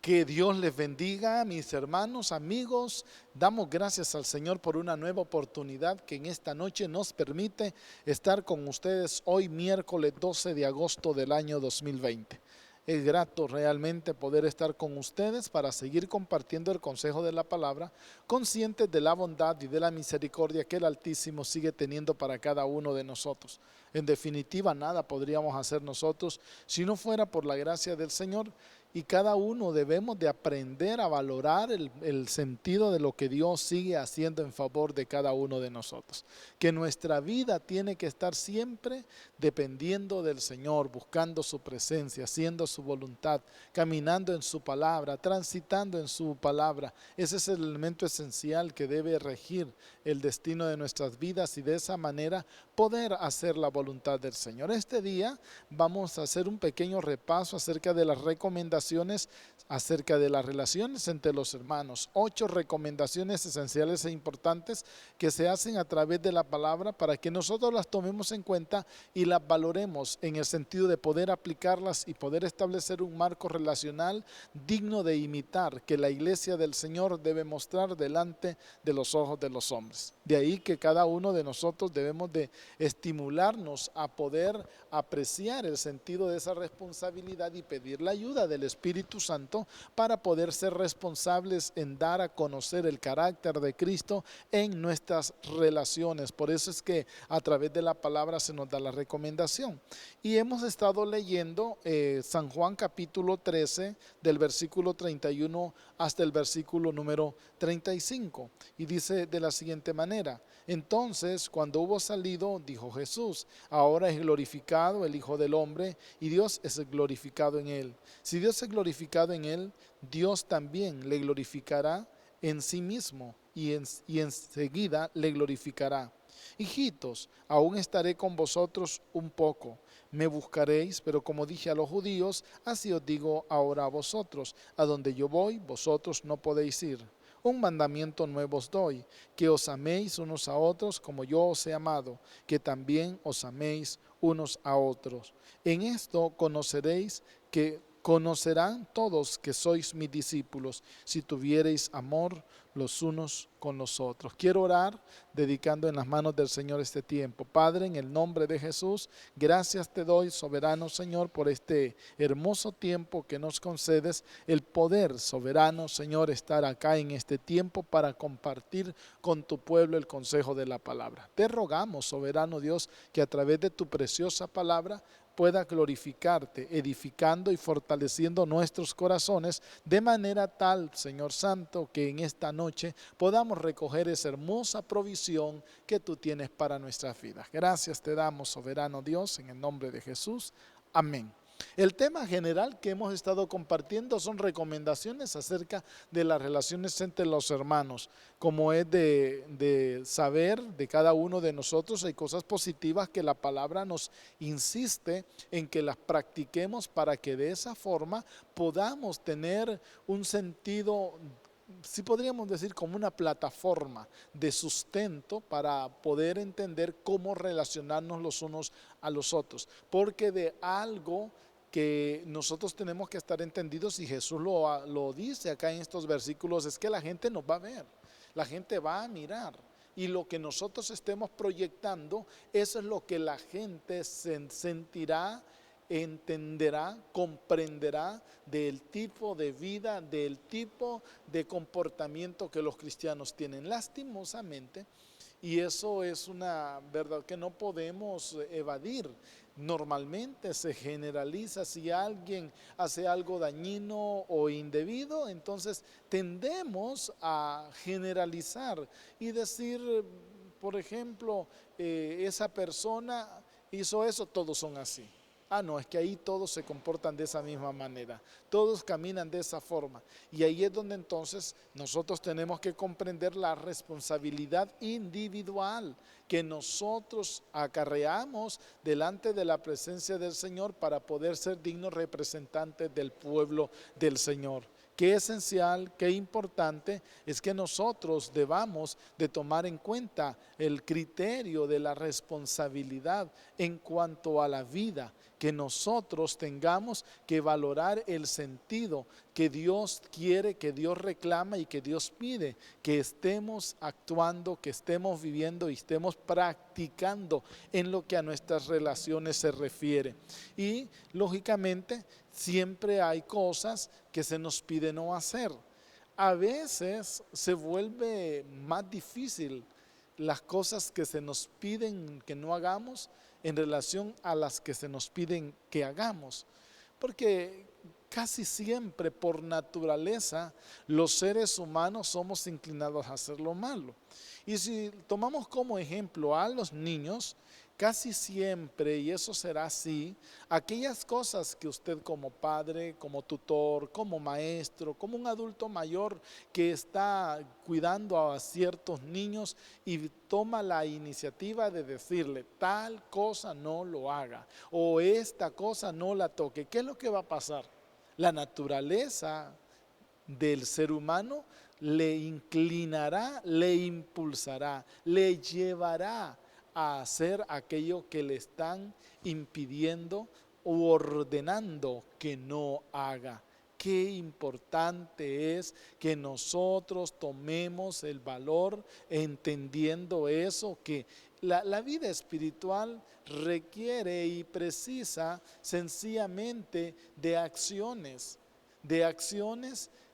Que Dios les bendiga, mis hermanos, amigos. Damos gracias al Señor por una nueva oportunidad que en esta noche nos permite estar con ustedes hoy miércoles 12 de agosto del año 2020. Es grato realmente poder estar con ustedes para seguir compartiendo el consejo de la palabra, conscientes de la bondad y de la misericordia que el Altísimo sigue teniendo para cada uno de nosotros. En definitiva, nada podríamos hacer nosotros si no fuera por la gracia del Señor. Y cada uno debemos de aprender a valorar el sentido de lo que Dios sigue haciendo en favor de cada uno de nosotros. Que nuestra vida tiene que estar siempre dependiendo del Señor, buscando su presencia, haciendo su voluntad, caminando en su palabra, transitando en su palabra. Ese es el elemento esencial que debe regir el destino de nuestras vidas y de esa manera poder hacer la voluntad del Señor. Este día vamos a hacer un pequeño repaso acerca de las recomendaciones acerca de las relaciones entre los hermanos. 8 recomendaciones esenciales e importantes que se hacen a través de la palabra para que nosotros las tomemos en cuenta y las valoremos en el sentido de poder aplicarlas y poder establecer un marco relacional digno de imitar que la iglesia del Señor debe mostrar delante de los ojos de los hombres. De ahí que cada uno de nosotros debemos de estimularnos a poder apreciar el sentido de esa responsabilidad y pedir la ayuda del Espíritu Santo para poder ser responsables en dar a conocer el carácter de Cristo en nuestras relaciones. Por eso es que a través de la palabra se nos da la recomendación. Y hemos estado leyendo San Juan capítulo 13 del versículo 31 hasta el versículo número 35. Y dice de la siguiente manera: entonces, cuando hubo salido, dijo Jesús: ahora es glorificado el Hijo del Hombre y Dios es glorificado en él. Si Dios es glorificado en él, Dios también le glorificará en sí mismo y enseguida le glorificará. Hijitos, aún estaré con vosotros un poco. Me buscaréis, pero como dije a los judíos, así os digo ahora a vosotros: a donde yo voy, vosotros no podéis ir. Un mandamiento nuevo os doy, que os améis unos a otros como yo os he amado, que también os améis unos a otros. En esto conocerán todos que sois mis discípulos, si tuviereis amor los unos con los otros. Quiero orar dedicando en las manos del Señor este tiempo. Padre, en el nombre de Jesús, gracias te doy, soberano Señor, por este hermoso tiempo que nos concedes, el poder, soberano Señor, estar acá en este tiempo para compartir con tu pueblo el consejo de la palabra. Te rogamos, soberano Dios, que a través de tu preciosa palabra pueda glorificarte, edificando y fortaleciendo nuestros corazones, de manera tal, Señor Santo, que en esta noche podamos recoger esa hermosa provisión que tú tienes para nuestras vidas. Gracias te damos, soberano Dios, en el nombre de Jesús. Amén. El tema general que hemos estado compartiendo son recomendaciones acerca de las relaciones entre los hermanos. Como es de saber de cada uno de nosotros, hay cosas positivas que la palabra nos insiste en que las practiquemos para que de esa forma podamos tener un sentido, sí podríamos decir, como una plataforma de sustento para poder entender cómo relacionarnos los unos a los otros. Porque de algo que nosotros tenemos que estar entendidos, y Jesús lo dice acá en estos versículos, es que la gente nos va a ver, la gente va a mirar. Y lo que nosotros estemos proyectando, eso es lo que la gente sentirá, entenderá, comprenderá del tipo de vida, del tipo de comportamiento que los cristianos tienen. Lastimosamente, y eso es una verdad que no podemos evadir, normalmente se generaliza: si alguien hace algo dañino o indebido, entonces tendemos a generalizar y decir, por ejemplo, esa persona hizo eso, todos son así. Ah, no, es que ahí todos se comportan de esa misma manera, todos caminan de esa forma. Y ahí es donde entonces nosotros tenemos que comprender la responsabilidad individual que nosotros acarreamos delante de la presencia del Señor para poder ser dignos representantes del pueblo del Señor. Qué esencial, qué importante es que nosotros debamos de tomar en cuenta el criterio de la responsabilidad en cuanto a la vida que nosotros tengamos que valorar el sentido que Dios quiere, que Dios reclama y que Dios pide, que estemos actuando, que estemos viviendo y estemos practicando en lo que a nuestras relaciones se refiere. Y lógicamente siempre hay cosas que se nos pide no hacer. A veces se vuelve más difícil las cosas que se nos piden que no hagamos en relación a las que se nos piden que hagamos, porque casi siempre por naturaleza los seres humanos somos inclinados a hacer lo malo. Y si tomamos como ejemplo a los niños, casi siempre, y eso será así, aquellas cosas que usted como padre, como tutor, como maestro, como un adulto mayor que está cuidando a ciertos niños y toma la iniciativa de decirle tal cosa no lo haga o esta cosa no la toque, ¿qué es lo que va a pasar? La naturaleza del ser humano le inclinará, le impulsará, le llevará a hacer aquello que le están impidiendo u ordenando que no haga. Qué importante es que nosotros tomemos el valor entendiendo eso, que la vida espiritual requiere y precisa sencillamente de acciones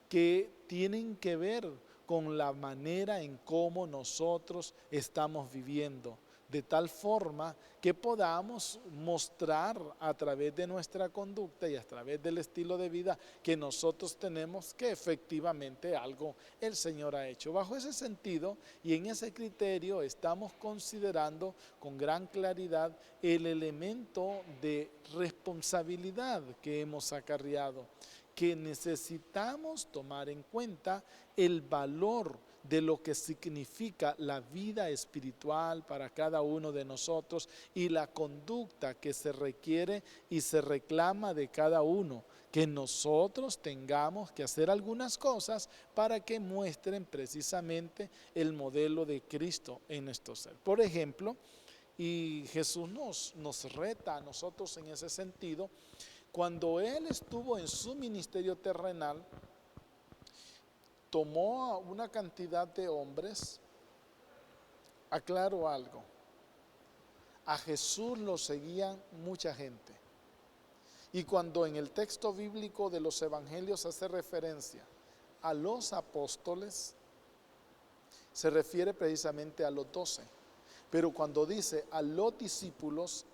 que tienen que ver con la manera en cómo nosotros estamos viviendo, de tal forma que podamos mostrar a través de nuestra conducta y a través del estilo de vida que nosotros tenemos, que efectivamente algo el Señor ha hecho. Bajo ese sentido y en ese criterio estamos considerando con gran claridad el elemento de responsabilidad que hemos acarreado, que necesitamos tomar en cuenta el valor de lo que significa la vida espiritual para cada uno de nosotros y la conducta que se requiere y se reclama de cada uno, que nosotros tengamos que hacer algunas cosas para que muestren precisamente el modelo de Cristo en nuestro ser. Por ejemplo, y Jesús nos reta a nosotros en ese sentido. Cuando Él estuvo en su ministerio terrenal, tomó a una cantidad de hombres. Aclaro algo, a Jesús lo seguían mucha gente. Y cuando en el texto bíblico de los evangelios hace referencia a los apóstoles, se refiere precisamente a los 12. Pero cuando dice a los discípulos,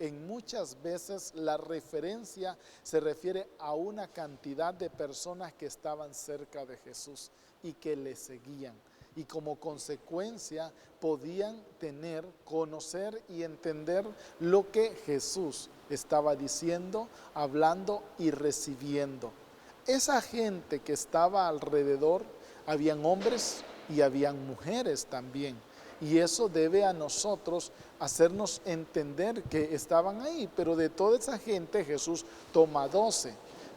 en muchas veces la referencia se refiere a una cantidad de personas que estaban cerca de Jesús y que le seguían. Y como consecuencia podían conocer y entender lo que Jesús estaba diciendo, hablando y recibiendo. Esa gente que estaba alrededor, habían hombres y habían mujeres también. Y eso debe a nosotros hacernos entender que estaban ahí. Pero de toda esa gente Jesús toma 12.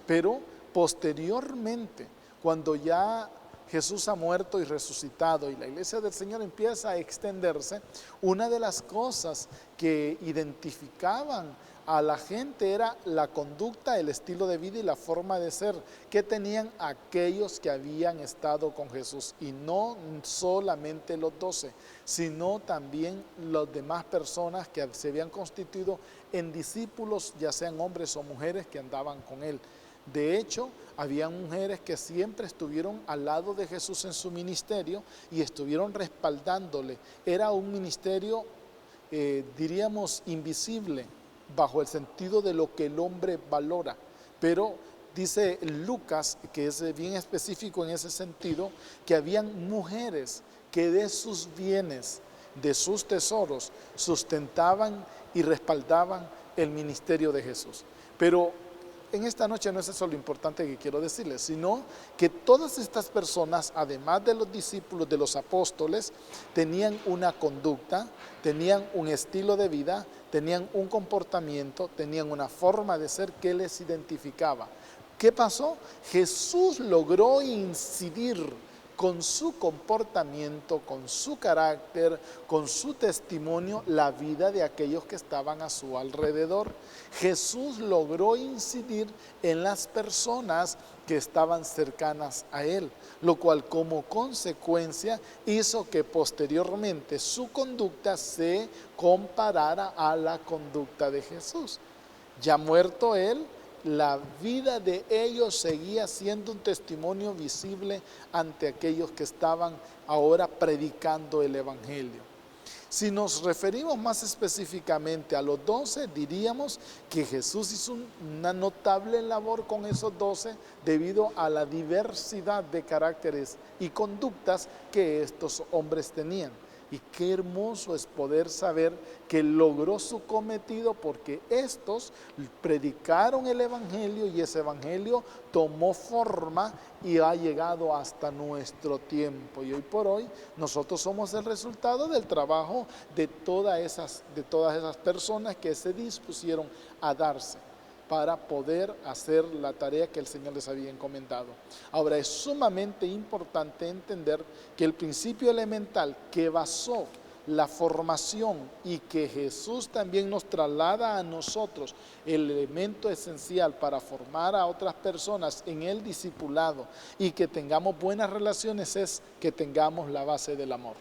Pero posteriormente, cuando ya Jesús ha muerto y resucitado y la iglesia del Señor empieza a extenderse, una de las cosas que identificaban a la gente era la conducta, el estilo de vida y la forma de ser que tenían aquellos que habían estado con Jesús. Y no solamente los 12, sino también las demás personas que se habían constituido en discípulos, ya sean hombres o mujeres que andaban con Él. De hecho, habían mujeres que siempre estuvieron al lado de Jesús en su ministerio y estuvieron respaldándole. Era un ministerio, diríamos, invisible, bajo el sentido de lo que el hombre valora. Pero dice Lucas, que es bien específico en ese sentido, que habían mujeres que de sus bienes, de sus tesoros, sustentaban y respaldaban el ministerio de Jesús. Pero en esta noche no es eso lo importante que quiero decirles, sino que todas estas personas, además de los discípulos, de los apóstoles, tenían una conducta, tenían un estilo de vida, tenían un comportamiento, tenían una forma de ser que les identificaba. ¿Qué pasó? Jesús logró incidir con su comportamiento, con su carácter, con su testimonio, la vida de aquellos que estaban a su alrededor. Jesús logró incidir en las personas que estaban cercanas a él, lo cual como consecuencia hizo que posteriormente su conducta se comparara a la conducta de Jesús. Ya muerto él, la vida de ellos seguía siendo un testimonio visible ante aquellos que estaban ahora predicando el Evangelio. Si nos referimos más específicamente a los 12, diríamos que Jesús hizo una notable labor con esos 12 debido a la diversidad de caracteres y conductas que estos hombres tenían. Y qué hermoso es poder saber que logró su cometido porque estos predicaron el Evangelio y ese Evangelio tomó forma y ha llegado hasta nuestro tiempo. Y hoy por hoy nosotros somos el resultado del trabajo de todas esas personas que se dispusieron a darse para poder hacer la tarea que el Señor les había encomendado. Ahora, es sumamente importante entender que el principio elemental que basó la formación y que Jesús también nos traslada a nosotros, el elemento esencial para formar a otras personas en el discipulado y que tengamos buenas relaciones, es que tengamos la base del amor.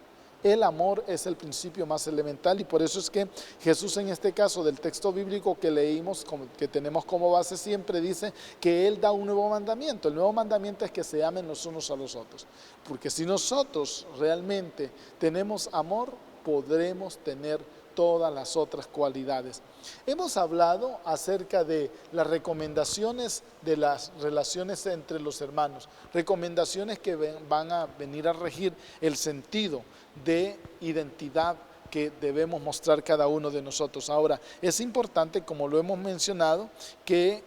El amor es el principio más elemental y por eso es que Jesús en este caso del texto bíblico que leímos, que tenemos como base siempre, dice que Él da un nuevo mandamiento. El nuevo mandamiento es que se amen los unos a los otros. Porque si nosotros realmente tenemos amor, podremos tener todas las otras cualidades. Hemos hablado acerca de las recomendaciones de las relaciones entre los hermanos, recomendaciones que van a venir a regir el sentido de identidad que debemos mostrar cada uno de nosotros. Ahora, es importante, como lo hemos mencionado, que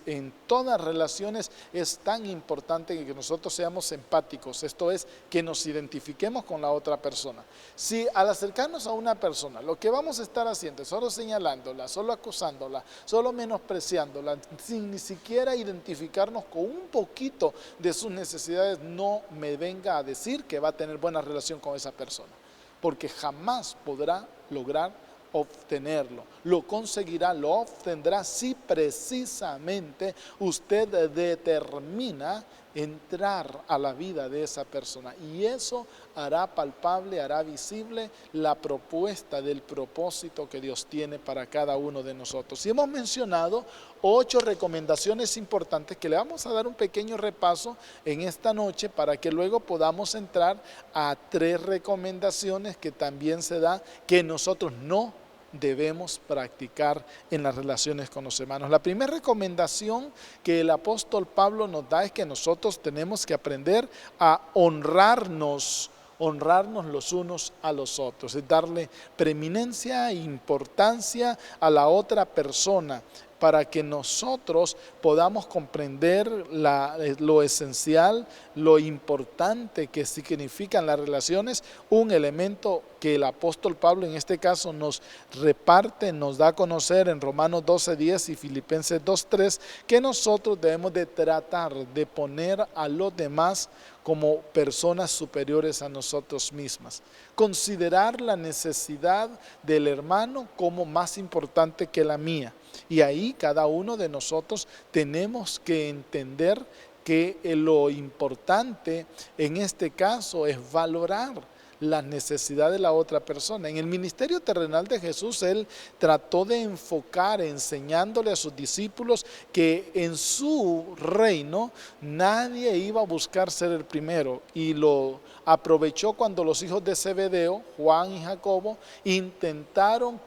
en todas relaciones es tan importante que nosotros seamos empáticos, esto es, que nos identifiquemos con la otra persona. Si al acercarnos a una persona, lo que vamos a estar haciendo es solo señalándola, solo acusándola, solo menospreciándola, sin ni siquiera identificarnos con un poquito de sus necesidades, no me venga a decir que va a tener buena relación con esa persona, porque jamás podrá lograr obtenerlo. Lo conseguirá, lo obtendrá si precisamente usted determina entrar a la vida de esa persona, y eso hará palpable, hará visible la propuesta del propósito que Dios tiene para cada uno de nosotros. Y hemos mencionado 8 recomendaciones importantes que le vamos a dar un pequeño repaso en esta noche para que luego podamos entrar a 3 recomendaciones que también se da que nosotros no debemos practicar en las relaciones con los hermanos. La primera recomendación que el apóstol Pablo nos da es que nosotros tenemos que aprender a honrarnos los unos a los otros, es darle preeminencia e importancia a la otra persona para que nosotros podamos comprender lo esencial, lo importante que significan las relaciones, un elemento que el apóstol Pablo en este caso nos reparte, nos da a conocer en Romanos 12:10 y Filipenses 2:3, que nosotros debemos de tratar de poner a los demás como personas superiores a nosotros mismas. Considerar la necesidad del hermano como más importante que la mía. Y ahí cada uno de nosotros tenemos que entender que lo importante en este caso es valorar las necesidades de la otra persona. En el ministerio terrenal de Jesús, Él trató de enfocar enseñándole a sus discípulos que en su reino nadie iba a buscar ser el primero, y lo aprovechó cuando los hijos de Zebedeo, Juan y Jacobo, intentaron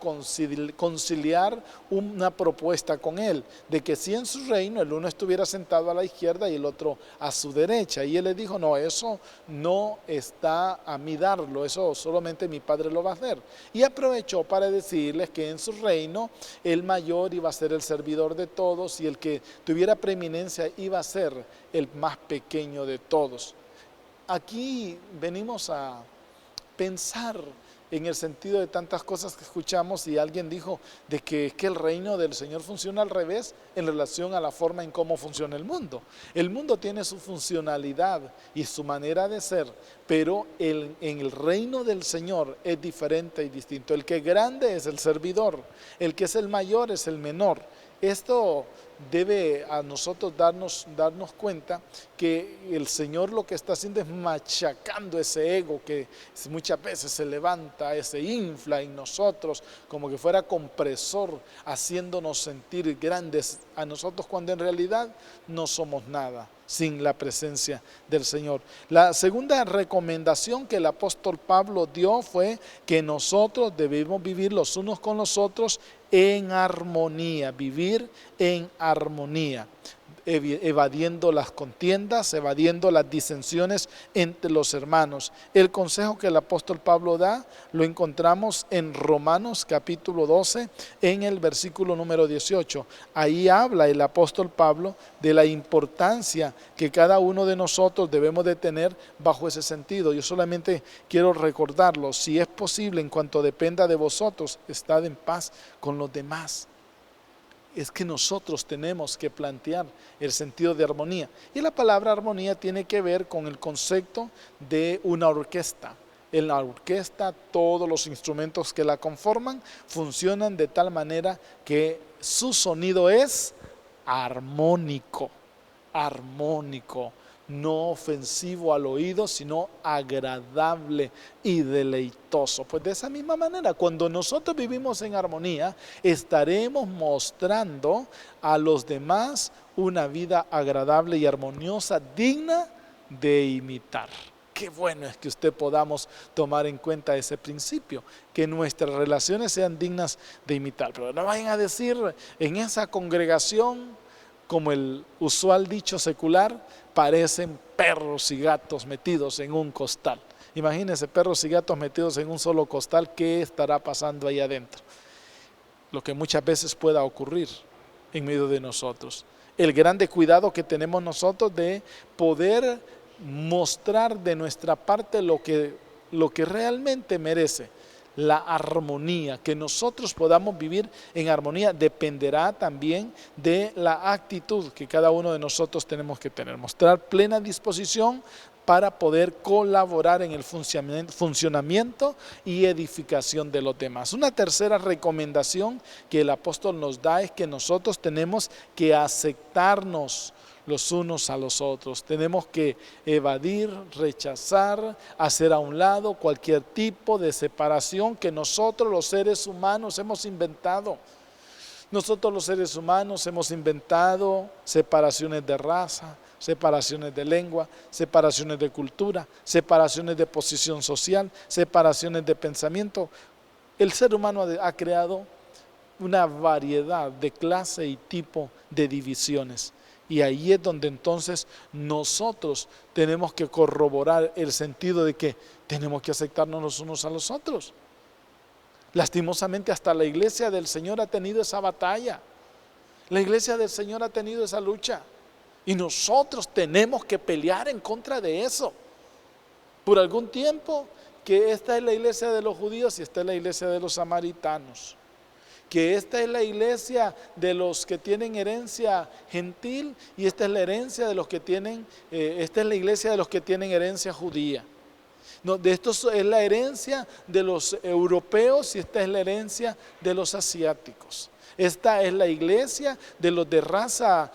conciliar una propuesta con Él, de que si en su reino el uno estuviera sentado a la izquierda y el otro a su derecha, y Él les dijo, no, eso no está a mí darlo, eso solamente mi Padre lo va a hacer. Y aprovechó para decirles que en su reino el mayor iba a ser el servidor de todos y el que tuviera preeminencia iba a ser el más pequeño de todos. Aquí venimos a pensar en el sentido de tantas cosas que escuchamos, y alguien dijo de que es que el reino del Señor funciona al revés en relación a la forma en cómo funciona el mundo. El mundo tiene su funcionalidad y su manera de ser, pero en el reino del Señor es diferente y distinto. El que es grande es el servidor, el que es el mayor es el menor. Esto debe a nosotros darnos cuenta que el Señor lo que está haciendo es machacando ese ego que muchas veces se levanta, se infla en nosotros como que fuera compresor, haciéndonos sentir grandes a nosotros cuando en realidad no somos nada sin la presencia del Señor. La segunda recomendación que el apóstol Pablo dio fue que nosotros debemos vivir los unos con los otros en armonía, vivir en armonía, evadiendo las contiendas, evadiendo las disensiones entre los hermanos. El consejo que el apóstol Pablo da lo encontramos en Romanos capítulo 12, en el versículo número 18. Ahí habla el apóstol Pablo de la importancia que cada uno de nosotros debemos de tener bajo ese sentido. Yo solamente quiero recordarlo: si es posible, en cuanto dependa de vosotros, estad en paz con los demás. Es que nosotros tenemos que plantear el sentido de armonía. Y la palabra armonía tiene que ver con el concepto de una orquesta. En la orquesta, todos los instrumentos que la conforman funcionan de tal manera que su sonido es armónico, no ofensivo al oído, sino agradable y deleitoso. Pues de esa misma manera, cuando nosotros vivimos en armonía, estaremos mostrando a los demás una vida agradable y armoniosa, digna de imitar. Qué bueno es que usted podamos tomar en cuenta ese principio, que nuestras relaciones sean dignas de imitar. Pero no vayan a decir en esa congregación, como el usual dicho secular, parecen perros y gatos metidos en un costal. Imagínense perros y gatos metidos en un solo costal, ¿qué estará pasando ahí adentro? Lo que muchas veces pueda ocurrir en medio de nosotros. El grande cuidado que tenemos nosotros de poder mostrar de nuestra parte lo que realmente merece la armonía, que nosotros podamos vivir en armonía, dependerá también de la actitud que cada uno de nosotros tenemos que tener, mostrar plena disposición para poder colaborar en el funcionamiento y edificación de los demás. Una tercera recomendación que el apóstol nos da es que nosotros tenemos que aceptarnos los unos a los otros. Tenemos que evadir, rechazar, hacer a un lado cualquier tipo de separación que nosotros los seres humanos hemos inventado. Nosotros los seres humanos hemos inventado separaciones de raza, separaciones de lengua, separaciones de cultura, separaciones de posición social, separaciones de pensamiento. El ser humano ha creado una variedad de clase y tipo de divisiones. Y ahí es donde entonces nosotros tenemos que corroborar el sentido de que tenemos que aceptarnos los unos a los otros. Lastimosamente hasta la iglesia del Señor ha tenido esa batalla. La iglesia del Señor ha tenido esa lucha. Y nosotros tenemos que pelear en contra de eso. Por algún tiempo que esta es la iglesia de los judíos y esta es la iglesia de los samaritanos. Que esta es la iglesia de los que tienen herencia gentil y esta es la herencia de los que tienen, esta es la iglesia de los que tienen herencia judía. No, de esto es la herencia de los europeos y esta es la herencia de los asiáticos. Esta es la iglesia de los de raza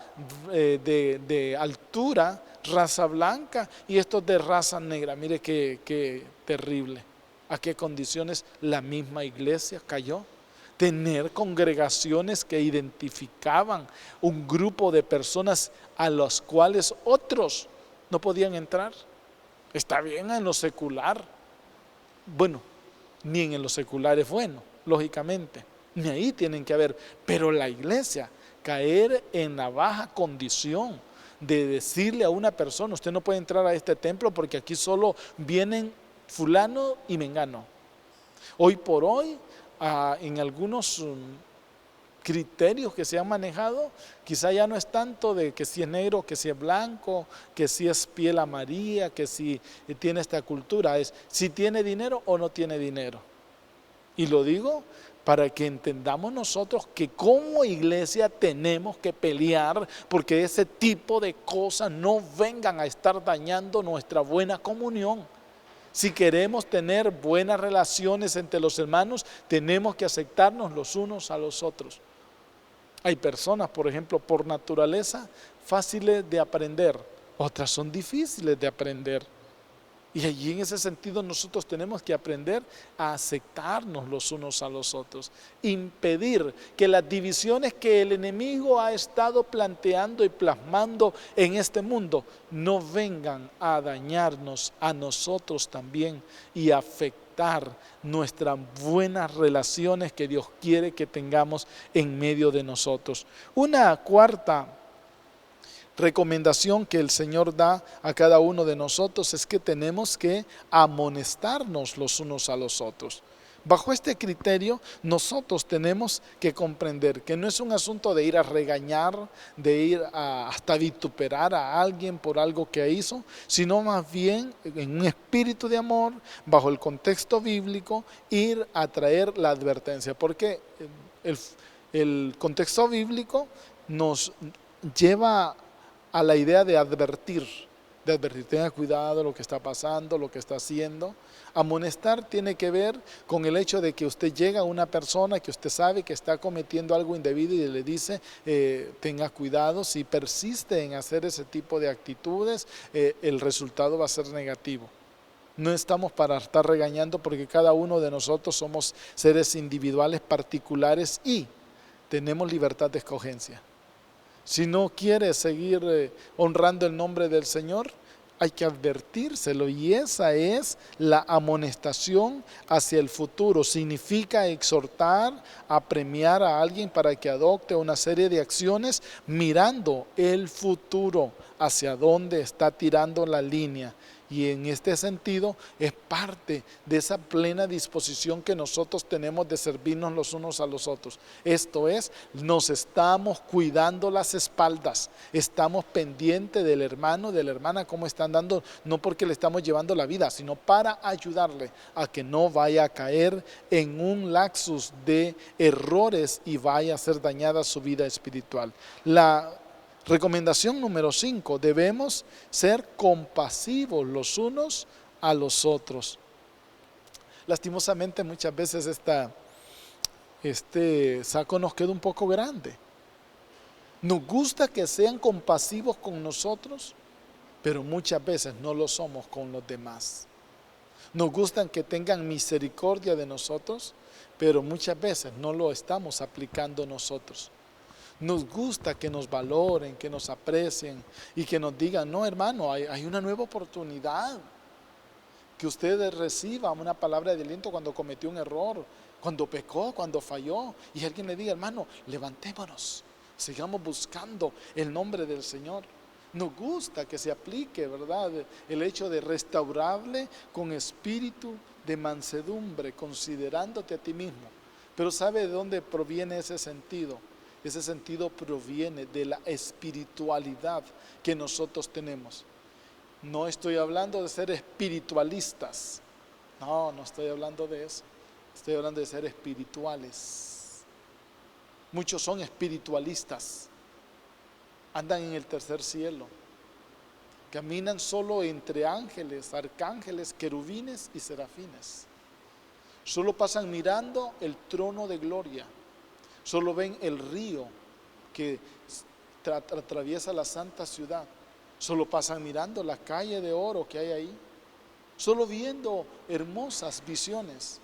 de altura, raza blanca, y estos de raza negra. Mire qué terrible. ¿A qué condiciones la misma iglesia cayó? Tener congregaciones que identificaban un grupo de personas a los cuales otros no podían entrar. Está bien en lo secular. Bueno, ni en lo secular es bueno, lógicamente. Ni ahí tienen que haber. Pero la iglesia, caer en la baja condición de decirle a una persona: usted no puede entrar a este templo porque aquí solo vienen fulano y mengano. Hoy por hoy, en algunos criterios que se han manejado, quizá ya no es tanto de que si es negro, que si es blanco, que si es piel amarilla, que si tiene esta cultura, es si tiene dinero o no tiene dinero. Y lo digo para que entendamos nosotros que como iglesia tenemos que pelear porque ese tipo de cosas no vengan a estar dañando nuestra buena comunión. Si queremos tener buenas relaciones entre los hermanos, tenemos que aceptarnos los unos a los otros. Hay personas, por ejemplo, por naturaleza, fáciles de aprender, otras son difíciles de aprender. Y allí en ese sentido nosotros tenemos que aprender a aceptarnos los unos a los otros, impedir que las divisiones que el enemigo ha estado planteando y plasmando en este mundo no vengan a dañarnos a nosotros también y afectar nuestras buenas relaciones que Dios quiere que tengamos en medio de nosotros. Una cuarta recomendación que el Señor da a cada uno de nosotros es que tenemos que amonestarnos los unos a los otros. Bajo este criterio, nosotros tenemos que comprender que no es un asunto de ir a regañar, de ir hasta vituperar a alguien por algo que hizo, sino más bien en un espíritu de amor, bajo el contexto bíblico, ir a traer la advertencia. Porque el contexto bíblico nos lleva a la idea de advertir, tenga cuidado de lo que está pasando, lo que está haciendo. Amonestar tiene que ver con el hecho de que usted llega a una persona que usted sabe que está cometiendo algo indebido y le dice, tenga cuidado, si persiste en hacer ese tipo de actitudes, el resultado va a ser negativo. No estamos para estar regañando porque cada uno de nosotros somos seres individuales particulares y tenemos libertad de escogencia. Si no quiere seguir honrando el nombre del Señor, hay que advertírselo, y esa es la amonestación hacia el futuro. Significa exhortar, apremiar a alguien para que adopte una serie de acciones mirando el futuro, hacia dónde está tirando la línea. Y en este sentido es parte de esa plena disposición que nosotros tenemos de servirnos los unos a los otros. Esto es, nos estamos cuidando las espaldas, estamos pendientes del hermano, de la hermana, cómo están dando, no porque le estamos llevando la vida, sino para ayudarle a que no vaya a caer en un lapsus de errores y vaya a ser dañada su vida espiritual. La recomendación número 5, debemos ser compasivos los unos a los otros. Lastimosamente muchas veces este saco nos queda un poco grande. Nos gusta que sean compasivos con nosotros, pero muchas veces no lo somos con los demás. Nos gustan que tengan misericordia de nosotros, pero muchas veces no lo estamos aplicando nosotros. Nos gusta que nos valoren, que nos aprecien y que nos digan, no hermano, hay una nueva oportunidad. Que usted reciba una palabra de aliento cuando cometió un error, cuando pecó, cuando falló. Y alguien le diga, hermano, levantémonos, sigamos buscando el nombre del Señor. Nos gusta que se aplique, ¿verdad?, el hecho de restaurarle con espíritu de mansedumbre, considerándote a ti mismo. Pero ¿sabe de dónde proviene ese sentido? Ese sentido proviene de la espiritualidad que nosotros tenemos. No estoy hablando de ser espiritualistas. No estoy hablando de eso. Estoy hablando de ser espirituales. Muchos son espiritualistas. Andan en el tercer cielo. Caminan solo entre ángeles, arcángeles, querubines y serafines. Solo pasan mirando el trono de gloria. Solo ven el río que atraviesa la santa ciudad. Solo pasan mirando la calle de oro que hay ahí. Solo viendo hermosas visiones.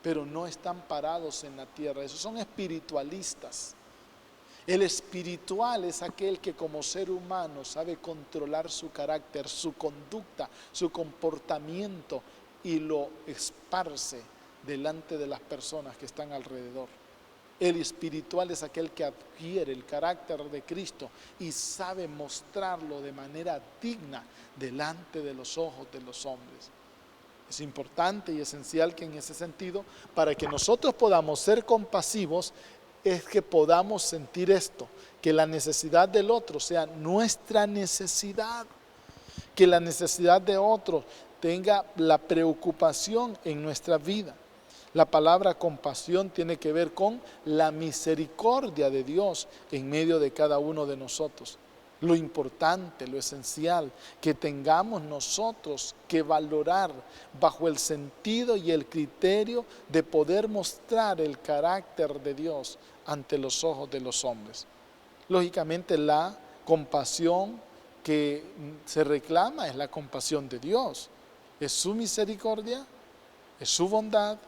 Pero no están parados en la tierra. Esos son espiritualistas. El espiritual es aquel que como ser humano sabe controlar su carácter, su conducta, su comportamiento y lo esparce delante de las personas que están alrededor. El espiritual es aquel que adquiere el carácter de Cristo y sabe mostrarlo de manera digna delante de los ojos de los hombres. Es importante y esencial que en ese sentido, para que nosotros podamos ser compasivos, es que podamos sentir esto, que la necesidad del otro sea nuestra necesidad, que la necesidad de otro tenga la preocupación en nuestra vida. La palabra compasión tiene que ver con la misericordia de Dios en medio de cada uno de nosotros. Lo importante, lo esencial, que tengamos nosotros que valorar bajo el sentido y el criterio de poder mostrar el carácter de Dios ante los ojos de los hombres. Lógicamente la compasión que se reclama es la compasión de Dios. Es su misericordia, es su bondad,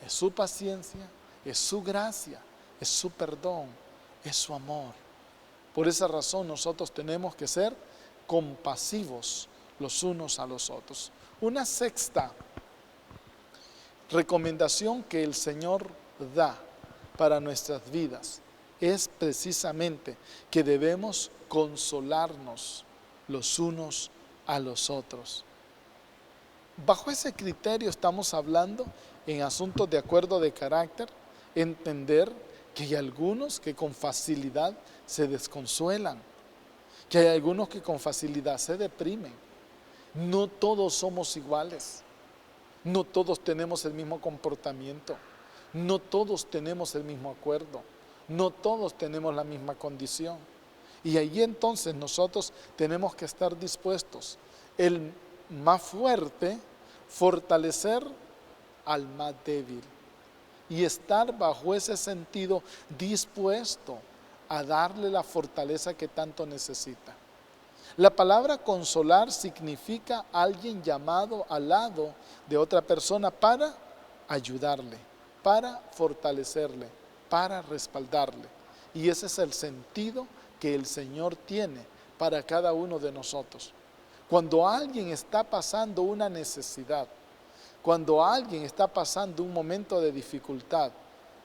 es su paciencia, es su gracia, es su perdón, es su amor. Por esa razón nosotros tenemos que ser compasivos los unos a los otros. Una sexta recomendación que el Señor da para nuestras vidas es precisamente que debemos consolarnos los unos a los otros. Bajo ese criterio estamos hablando en asuntos de acuerdo de carácter, entender que hay algunos que con facilidad se desconsuelan, que hay algunos que con facilidad se deprimen. No todos somos iguales, no todos tenemos el mismo comportamiento, no todos tenemos el mismo acuerdo, no todos tenemos la misma condición. Y ahí entonces nosotros tenemos que estar dispuestos, el más fuerte, fortalecer al más débil y estar bajo ese sentido dispuesto a darle la fortaleza que tanto necesita. La palabra consolar significa alguien llamado al lado de otra persona para ayudarle, para fortalecerle, para respaldarle. Y ese es el sentido que el Señor tiene para cada uno de nosotros. Cuando alguien está pasando una necesidad, cuando alguien está pasando un momento de dificultad,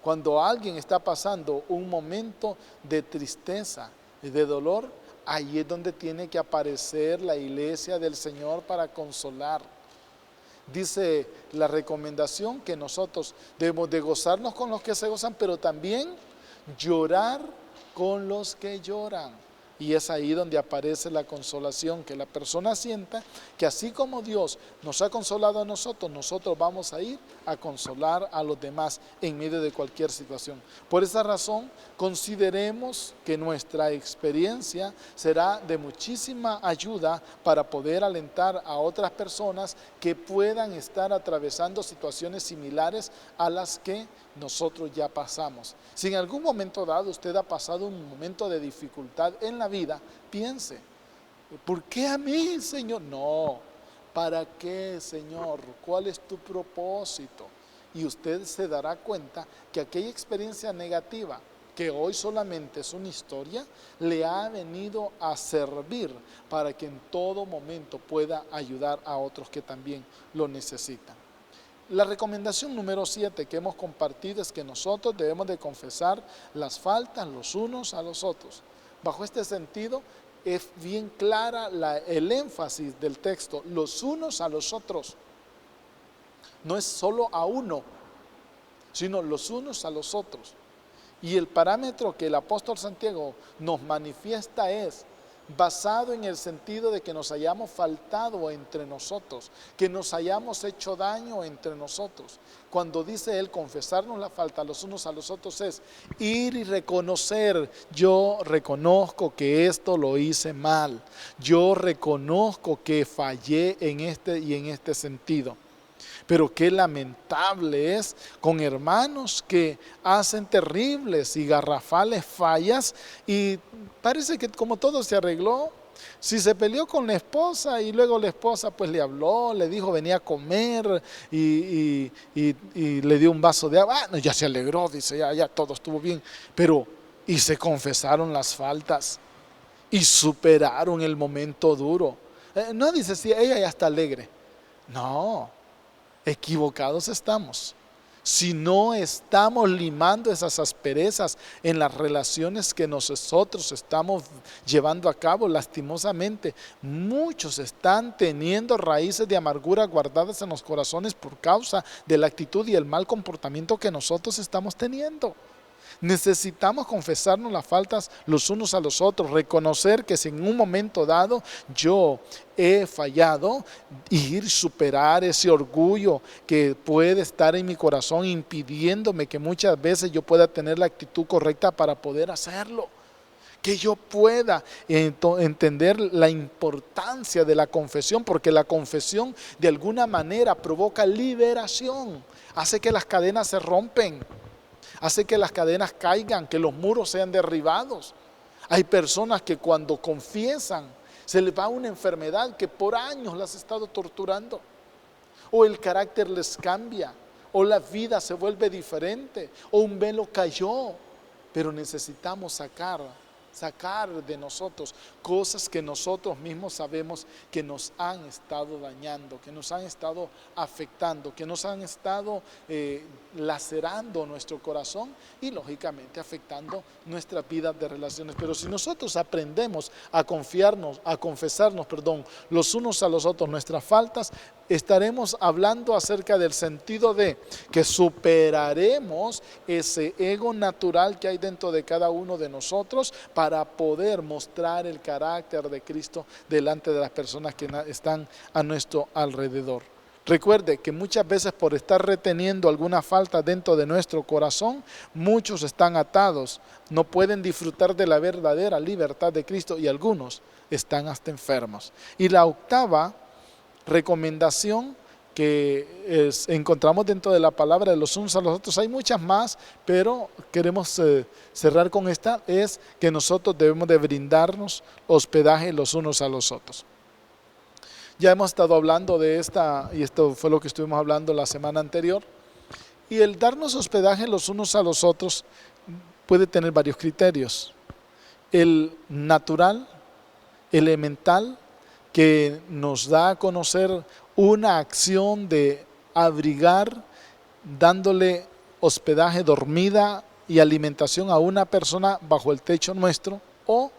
cuando alguien está pasando un momento de tristeza y de dolor, ahí es donde tiene que aparecer la iglesia del Señor para consolar. Dice la recomendación que nosotros debemos de gozarnos con los que se gozan, pero también llorar con los que lloran. Y es ahí donde aparece la consolación, que la persona sienta que así como Dios nos ha consolado a nosotros, nosotros vamos a ir a consolar a los demás en medio de cualquier situación. Por esa razón, consideremos que nuestra experiencia será de muchísima ayuda para poder alentar a otras personas que puedan estar atravesando situaciones similares a las que nosotros ya pasamos. Si en algún momento dado usted ha pasado un momento de dificultad en la vida, piense, ¿por qué a mí, Señor? No, ¿para qué, Señor? ¿Cuál es tu propósito? Y usted se dará cuenta que aquella experiencia negativa, que hoy solamente es una historia, le ha venido a servir para que en todo momento pueda ayudar a otros que también lo necesitan. La recomendación número 7 que hemos compartido es que nosotros debemos de confesar las faltas los unos a los otros. Bajo este sentido es bien clara el énfasis del texto, los unos a los otros. No es solo a uno, sino los unos a los otros. Y el parámetro que el apóstol Santiago nos manifiesta es basado en el sentido de que nos hayamos faltado entre nosotros, que nos hayamos hecho daño entre nosotros. Cuando dice él confesarnos la falta los unos a los otros es ir y reconocer, yo reconozco que esto lo hice mal, yo reconozco que fallé en este y en este sentido. Pero qué lamentable es con hermanos que hacen terribles y garrafales fallas y parece que como todo se arregló, si se peleó con la esposa y luego la esposa pues le habló, le dijo venía a comer y le dio un vaso de agua, no, ya se alegró, dice ya todo estuvo bien, pero y se confesaron las faltas y superaron el momento duro. No dice si ella ya está alegre, no. Equivocados estamos. Si no estamos limando esas asperezas en las relaciones que nosotros estamos llevando a cabo, lastimosamente, muchos están teniendo raíces de amargura guardadas en los corazones por causa de la actitud y el mal comportamiento que nosotros estamos teniendo. Necesitamos confesarnos las faltas los unos a los otros, reconocer que si en un momento dado yo he fallado, y superar ese orgullo que puede estar en mi corazón impidiéndome que muchas veces yo pueda tener la actitud correcta para poder hacerlo. Que yo pueda entender la importancia de la confesión, porque la confesión de alguna manera provoca liberación, hace que las cadenas se rompen, hace que las cadenas caigan, que los muros sean derribados. Hay personas que cuando confiesan se les va una enfermedad que por años las ha estado torturando, o el carácter les cambia, o la vida se vuelve diferente, o un velo cayó, pero necesitamos sacar de nosotros cosas que nosotros mismos sabemos que nos han estado dañando, que nos han estado afectando, que nos han estado lacerando nuestro corazón y lógicamente afectando nuestras vidas de relaciones. Pero si nosotros aprendemos a confesarnos, los unos a los otros nuestras faltas, estaremos hablando acerca del sentido de que superaremos ese ego natural que hay dentro de cada uno de nosotros para poder mostrar el carácter de Cristo delante de las personas que están a nuestro alrededor. Recuerde que muchas veces por estar reteniendo alguna falta dentro de nuestro corazón, muchos están atados, no pueden disfrutar de la verdadera libertad de Cristo y algunos están hasta enfermos. Y la octava recomendación que encontramos dentro de la palabra de los unos a los otros, hay muchas más, pero queremos cerrar con esta, es que nosotros debemos de brindarnos hospedaje los unos a los otros. Ya hemos estado hablando de esta, y esto fue lo que estuvimos hablando la semana anterior, y el darnos hospedaje los unos a los otros puede tener varios criterios. El natural, elemental, que nos da a conocer una acción de abrigar, dándole hospedaje, dormida y alimentación a una persona bajo el techo nuestro, o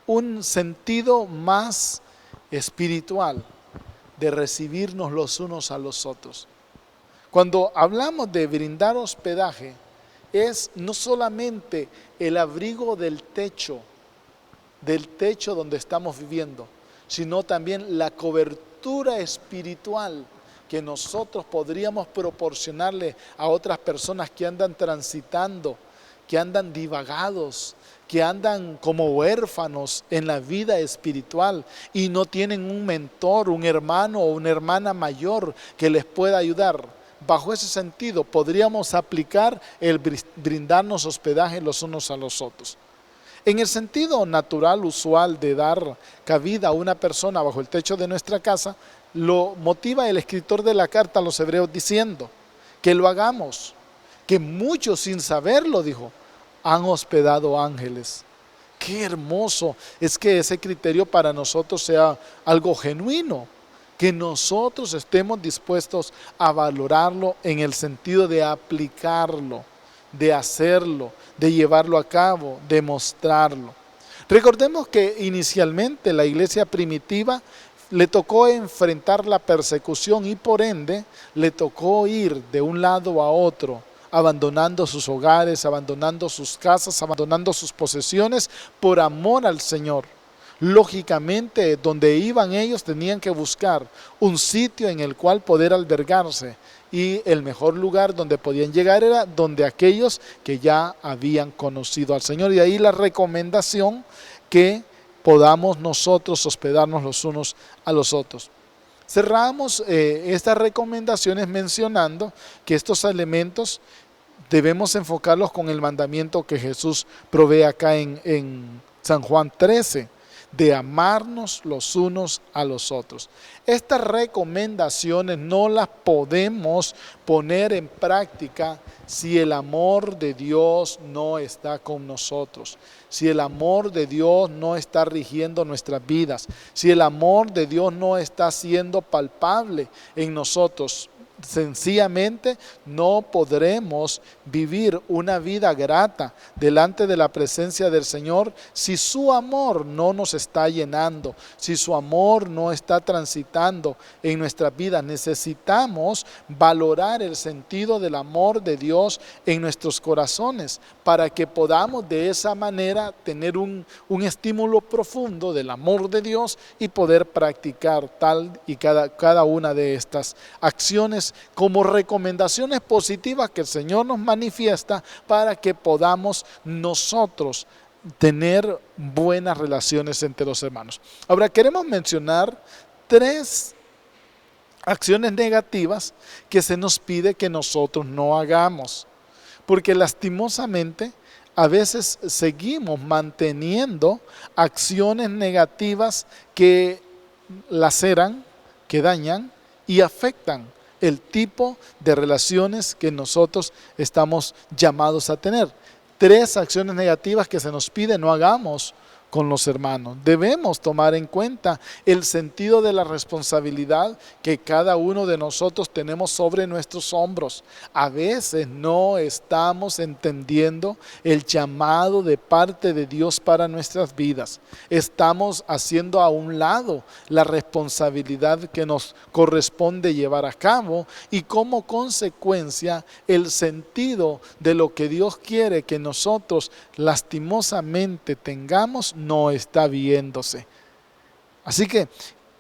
un sentido más espiritual de recibirnos los unos a los otros. Cuando hablamos de brindar hospedaje, es no solamente el abrigo del techo donde estamos viviendo, sino también la cobertura espiritual que nosotros podríamos proporcionarle a otras personas que andan transitando, que andan divagados, que andan como huérfanos en la vida espiritual y no tienen un mentor, un hermano o una hermana mayor que les pueda ayudar. Bajo ese sentido podríamos aplicar el brindarnos hospedaje los unos a los otros. En el sentido natural, usual de dar cabida a una persona bajo el techo de nuestra casa, lo motiva el escritor de la carta a los Hebreos diciendo que lo hagamos, que muchos sin saberlo, dijo, han hospedado ángeles. Qué hermoso es que ese criterio para nosotros sea algo genuino, que nosotros estemos dispuestos a valorarlo en el sentido de aplicarlo, de hacerlo, de llevarlo a cabo, de mostrarlo. Recordemos que inicialmente la iglesia primitiva le tocó enfrentar la persecución y por ende le tocó ir de un lado a otro, abandonando sus hogares, abandonando sus casas, abandonando sus posesiones por amor al Señor. Lógicamente, donde iban ellos tenían que buscar un sitio en el cual poder albergarse, y el mejor lugar donde podían llegar era donde aquellos que ya habían conocido al Señor. Y ahí la recomendación que podamos nosotros hospedarnos los unos a los otros. Cerramos estas recomendaciones mencionando que estos elementos debemos enfocarlos con el mandamiento que Jesús provee acá en San Juan 13, de amarnos los unos a los otros. Estas recomendaciones no las podemos poner en práctica si el amor de Dios no está con nosotros, si el amor de Dios no está rigiendo nuestras vidas, si el amor de Dios no está siendo palpable en nosotros. sencillamente no podremos vivir una vida grata delante de la presencia del Señor si su amor no nos está llenando, si su amor no está transitando en nuestras vidas. Necesitamos valorar el sentido del amor de Dios en nuestros corazones para que podamos de esa manera tener un estímulo profundo del amor de Dios y poder practicar tal y cada una de estas acciones como recomendaciones positivas que el Señor nos manifiesta para que podamos nosotros tener buenas relaciones entre los hermanos. Ahora queremos mencionar 3 acciones negativas que se nos pide que nosotros no hagamos, porque lastimosamente a veces seguimos manteniendo acciones negativas que laceran, que dañan y afectan el tipo de relaciones que nosotros estamos llamados a tener. 3 acciones negativas que se nos pide no hagamos con los hermanos. Debemos tomar en cuenta el sentido de la responsabilidad que cada uno de nosotros tenemos sobre nuestros hombros. A veces no estamos entendiendo el llamado de parte de Dios para nuestras vidas. Estamos haciendo a un lado la responsabilidad que nos corresponde llevar a cabo y como consecuencia el sentido de lo que Dios quiere que nosotros lastimosamente tengamos no está viéndose. Así que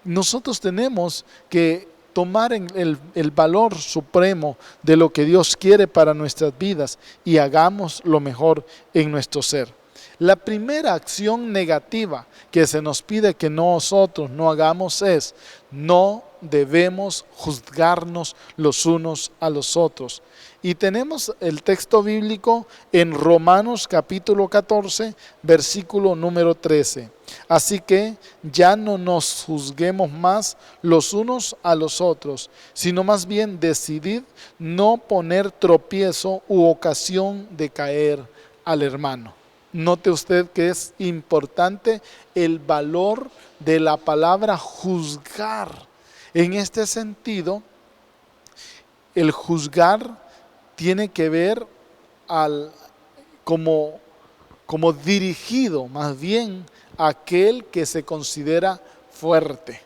nosotros tenemos que tomar el valor supremo de lo que Dios quiere para nuestras vidas y hagamos lo mejor en nuestro ser. La primera acción negativa que se nos pide que nosotros no hagamos es: no debemos juzgarnos los unos a los otros. Y tenemos el texto bíblico en Romanos capítulo 14, versículo número 13. Así que ya no nos juzguemos más los unos a los otros, sino más bien decidid no poner tropiezo u ocasión de caer al hermano. Note usted que es importante el valor de la palabra juzgar. En este sentido, el juzgar tiene que ver como dirigido más bien a aquel que se considera fuerte.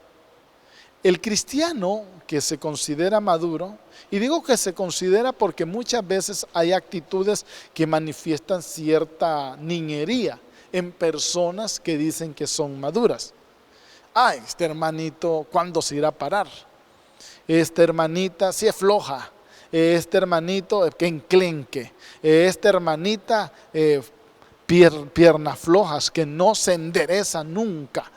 El cristiano que se considera maduro, y digo que se considera porque muchas veces hay actitudes que manifiestan cierta niñería en personas que dicen que son maduras. Ay, este hermanito, ¿cuándo se irá a parar? Esta hermanita sí es floja. Este hermanito que enclenque. Esta hermanita piernas flojas, que no se endereza nunca.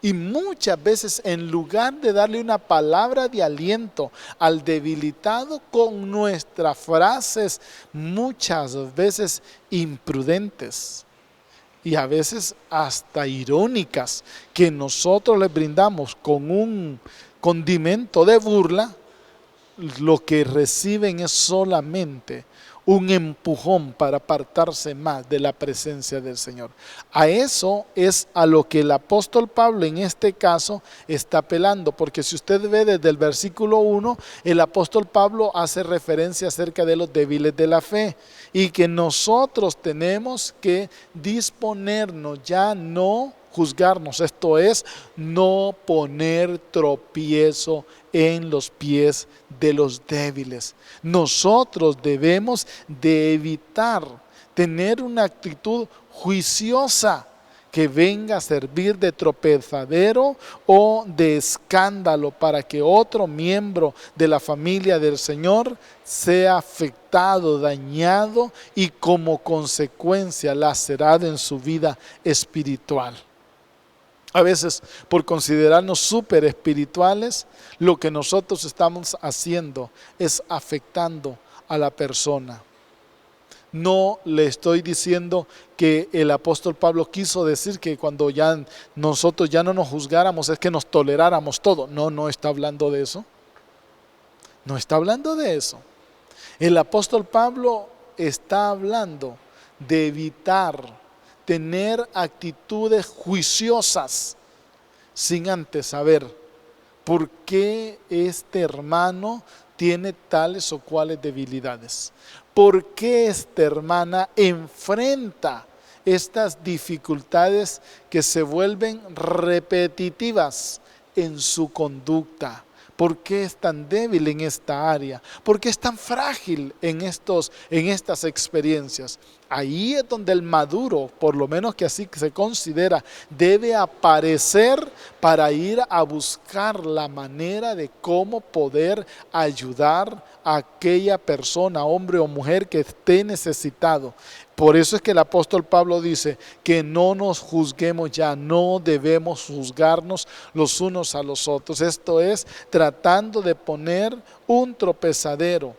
Y muchas veces en lugar de darle una palabra de aliento al debilitado con nuestras frases muchas veces imprudentes y a veces hasta irónicas que nosotros les brindamos con un condimento de burla, lo que reciben es solamente un empujón para apartarse más de la presencia del Señor. A eso es a lo que el apóstol Pablo en este caso está apelando, porque si usted ve desde el versículo 1, el apóstol Pablo hace referencia acerca de los débiles de la fe y que nosotros tenemos que disponernos, ya no juzgarnos, esto es, no poner tropiezo en los pies de los débiles. Nosotros debemos de evitar tener una actitud juiciosa que venga a servir de tropezadero o de escándalo para que otro miembro de la familia del Señor sea afectado, dañado y como consecuencia lacerado en su vida espiritual. A veces, por considerarnos súper espirituales, lo que nosotros estamos haciendo es afectando a la persona. No le estoy diciendo que el apóstol Pablo quiso decir que cuando ya nosotros ya no nos juzgáramos es que nos toleráramos todo. No, no está hablando de eso. No está hablando de eso. El apóstol Pablo está hablando de evitar tener actitudes juiciosas sin antes saber por qué este hermano tiene tales o cuales debilidades? ¿Por qué esta hermana enfrenta estas dificultades que se vuelven repetitivas en su conducta? ¿Por qué es tan débil en esta área? ¿Por qué es tan frágil en estas experiencias? Ahí es donde el maduro, por lo menos que así se considera, debe aparecer para ir a buscar la manera de cómo poder ayudar a aquella persona, hombre o mujer, que esté necesitado. Por eso es que el apóstol Pablo dice que no nos juzguemos ya, no debemos juzgarnos los unos a los otros. Esto es tratando de poner un tropezadero,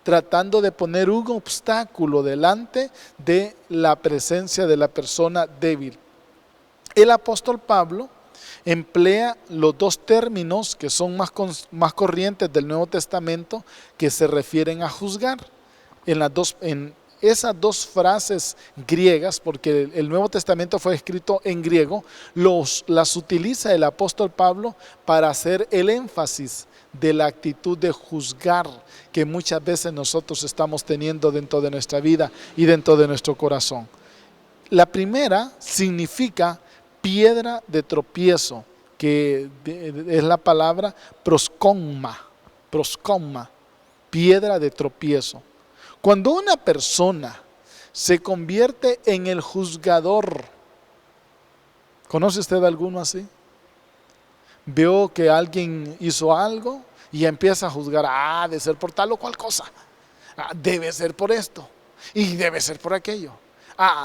tratando de poner un obstáculo delante de la presencia de la persona débil. El apóstol Pablo emplea los dos términos que son más corrientes del Nuevo Testamento, que se refieren a juzgar. En esas dos frases griegas, porque el Nuevo Testamento fue escrito en griego, las utiliza el apóstol Pablo para hacer el énfasis de la actitud de juzgar que muchas veces nosotros estamos teniendo dentro de nuestra vida y dentro de nuestro corazón. La primera significa piedra de tropiezo, que es la palabra proskomma, piedra de tropiezo. Cuando una persona se convierte en el juzgador, ¿conoce usted alguno así? Veo que alguien hizo algo y empieza a juzgar, debe ser por tal o cual cosa, debe ser por esto y debe ser por aquello.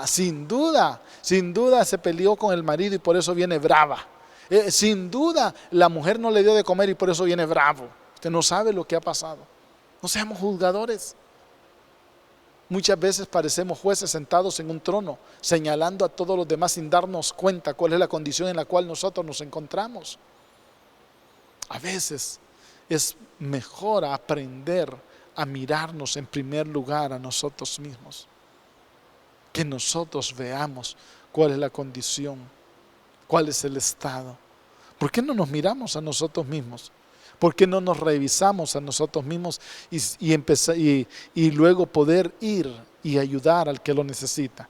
Sin duda se peleó con el marido y por eso viene brava. Sin duda la mujer no le dio de comer y por eso viene bravo. Usted no sabe lo que ha pasado. No seamos juzgadores. Muchas veces parecemos jueces sentados en un trono, señalando a todos los demás sin darnos cuenta cuál es la condición en la cual nosotros nos encontramos. A veces es mejor aprender a mirarnos en primer lugar a nosotros mismos, que nosotros veamos cuál es la condición, cuál es el estado. ¿Por qué no nos miramos a nosotros mismos? ¿Por qué no nos revisamos a nosotros mismos y luego poder ir y ayudar al que lo necesita?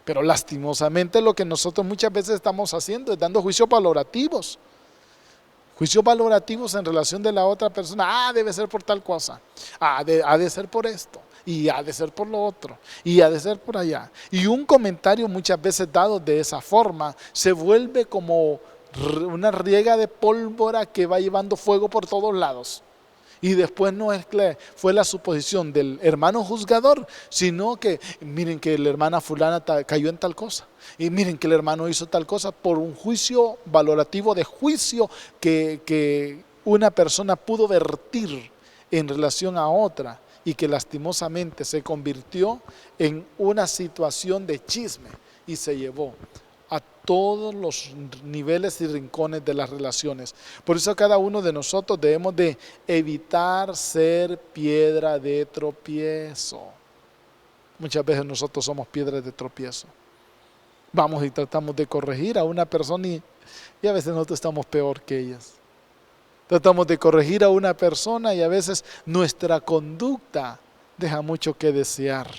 Pero lastimosamente lo que nosotros muchas veces estamos haciendo es dando juicios valorativos. Juicios valorativos en relación de la otra persona. Debe ser por tal cosa. Ha de ser por esto. Y ha de ser por lo otro. Y ha de ser por allá. Y un comentario muchas veces dado de esa forma se vuelve como una riega de pólvora que va llevando fuego por todos lados. Y después no es que fue la suposición del hermano juzgador, sino que miren que la hermana fulana cayó en tal cosa. Y miren que el hermano hizo tal cosa por un juicio valorativo de juicio que una persona pudo vertir en relación a otra y que lastimosamente se convirtió en una situación de chisme y se llevó a todos los niveles y rincones de las relaciones. Por eso cada uno de nosotros debemos de evitar ser piedra de tropiezo. Muchas veces nosotros somos piedras de tropiezo. Vamos y tratamos de corregir a una persona y a veces nosotros estamos peor que ellas. Tratamos de corregir a una persona y a veces nuestra conducta deja mucho que desear.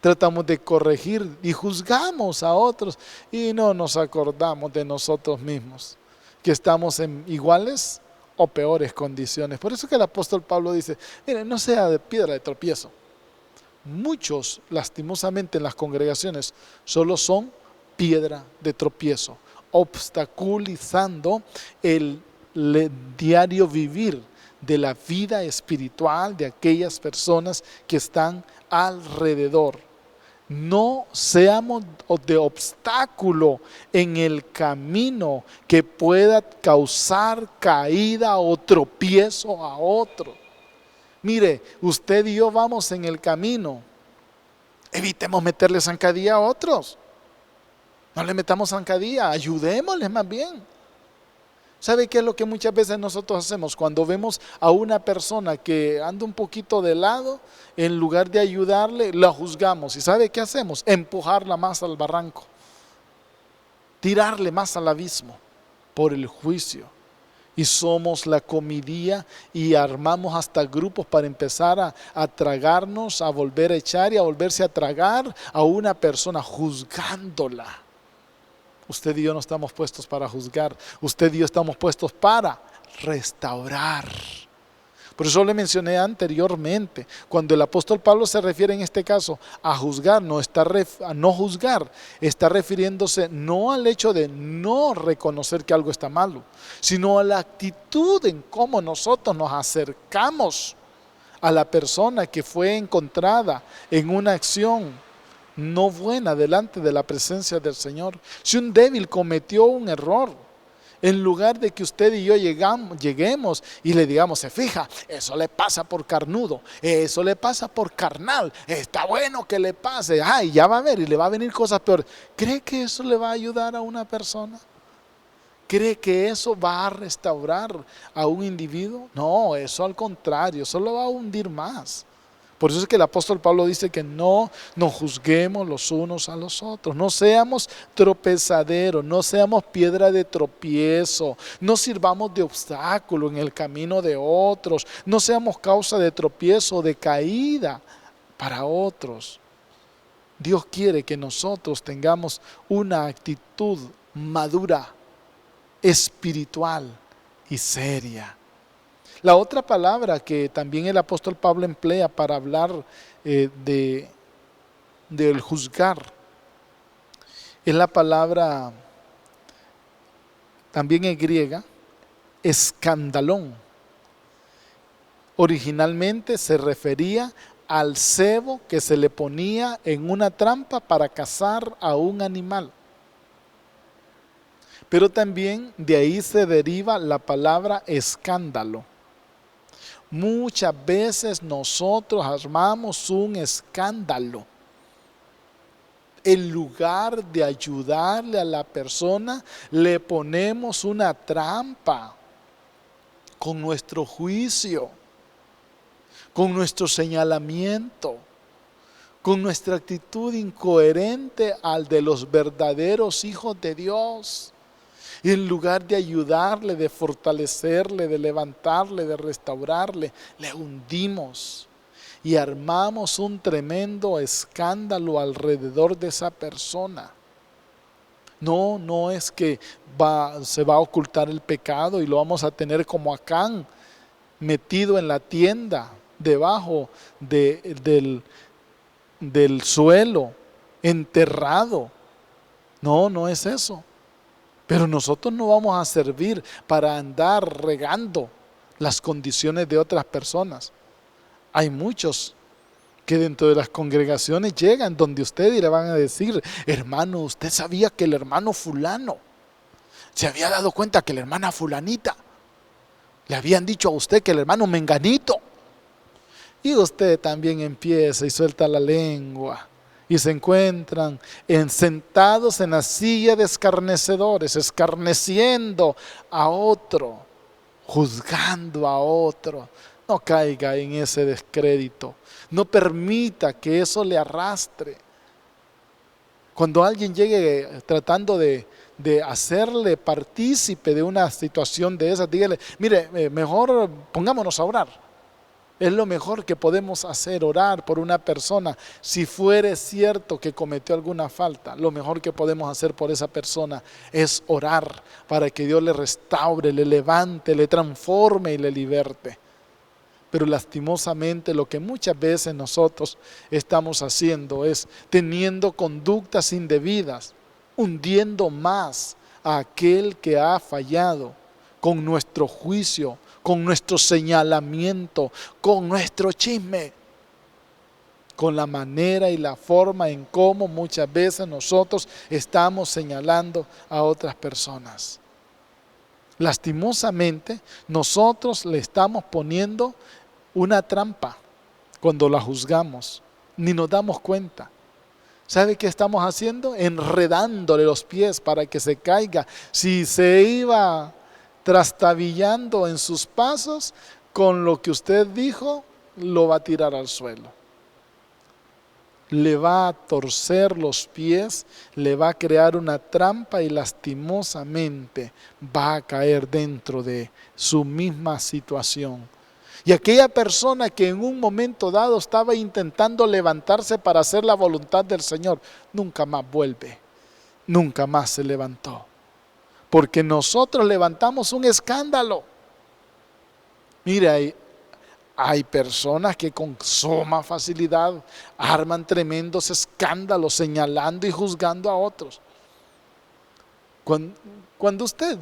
Tratamos de corregir y juzgamos a otros y no nos acordamos de nosotros mismos, que estamos en iguales o peores condiciones. Por eso que el apóstol Pablo dice, miren, no sea de piedra de tropiezo. Muchos, lastimosamente en las congregaciones, solo son piedra de tropiezo, obstaculizando el diario vivir de la vida espiritual de aquellas personas que están alrededor. No seamos de obstáculo en el camino que pueda causar caída o tropiezo a otro. Mire, usted y yo vamos en el camino. Evitemos meterle zancadilla a otros. No le metamos zancadilla, ayudémosles más bien. ¿Sabe qué es lo que muchas veces nosotros hacemos? Cuando vemos a una persona que anda un poquito de lado, en lugar de ayudarle, la juzgamos. ¿Y sabe qué hacemos? Empujarla más al barranco, tirarle más al abismo por el juicio. y somos la comidía y armamos hasta grupos para empezar a tragarnos, a volver a echar y a volverse a tragar a una persona juzgándola. Usted y yo no estamos puestos para juzgar, usted y yo estamos puestos para restaurar. Por eso le mencioné anteriormente, cuando el apóstol Pablo se refiere en este caso a juzgar, a no juzgar, está refiriéndose no al hecho de no reconocer que algo está malo, sino a la actitud en cómo nosotros nos acercamos a la persona que fue encontrada en una acción no buena delante de la presencia del Señor. Si un débil cometió un error, en lugar de que usted y yo lleguemos y le digamos, se fija, eso le pasa por carnudo, eso le pasa por carnal, está bueno que le pase, y ya va a ver y le va a venir cosas peores. ¿Cree que eso le va a ayudar a una persona? ¿Cree que eso va a restaurar a un individuo? No, eso al contrario, eso lo va a hundir más. Por eso es que el apóstol Pablo dice que no nos juzguemos los unos a los otros, no seamos tropezaderos, no seamos piedra de tropiezo, no sirvamos de obstáculo en el camino de otros, no seamos causa de tropiezo o de caída para otros. Dios quiere que nosotros tengamos una actitud madura, espiritual y seria. La otra palabra que también el apóstol Pablo emplea para hablar del juzgar es la palabra, también en griega, escandalón. Originalmente se refería al cebo que se le ponía en una trampa para cazar a un animal. Pero también de ahí se deriva la palabra escándalo. Muchas veces nosotros armamos un escándalo. En lugar de ayudarle a la persona, le ponemos una trampa con nuestro juicio, con nuestro señalamiento, con nuestra actitud incoherente al de los verdaderos hijos de Dios. Y en lugar de ayudarle, de fortalecerle, de levantarle, de restaurarle, le hundimos y armamos un tremendo escándalo alrededor de esa persona. No es que se va a ocultar el pecado y lo vamos a tener como Acán, metido en la tienda, debajo del suelo, enterrado. No es eso. Pero nosotros no vamos a servir para andar regando las condiciones de otras personas. Hay muchos que dentro de las congregaciones llegan donde usted y le van a decir, hermano, usted sabía que el hermano fulano se había dado cuenta que la hermana fulanita le habían dicho a usted que el hermano menganito. Y usted también empieza y suelta la lengua. Y se encuentran sentados en la silla de escarnecedores, escarneciendo a otro, juzgando a otro. No caiga en ese descrédito. No permita que eso le arrastre. Cuando alguien llegue tratando de hacerle partícipe de una situación de esas, dígale, mire, mejor pongámonos a orar. Es lo mejor que podemos hacer, orar por una persona. Si fuere cierto que cometió alguna falta, lo mejor que podemos hacer por esa persona es orar para que Dios le restaure, le levante, le transforme y le liberte. Pero lastimosamente lo que muchas veces nosotros estamos haciendo es teniendo conductas indebidas, hundiendo más a aquel que ha fallado con nuestro juicio, con nuestro señalamiento, con nuestro chisme, con la manera y la forma en cómo muchas veces nosotros estamos señalando a otras personas. Lastimosamente, nosotros le estamos poniendo una trampa cuando la juzgamos, ni nos damos cuenta. ¿Sabe qué estamos haciendo? Enredándole los pies para que se caiga. Si se iba trastabillando en sus pasos, con lo que usted dijo, lo va a tirar al suelo. le va a torcer los pies, le va a crear una trampa y lastimosamente va a caer dentro de su misma situación. Y aquella persona que en un momento dado estaba intentando levantarse para hacer la voluntad del Señor, nunca más vuelve, nunca más se levantó. Porque nosotros levantamos un escándalo. Mira, hay personas que con suma facilidad arman tremendos escándalos señalando y juzgando a otros. Cuando usted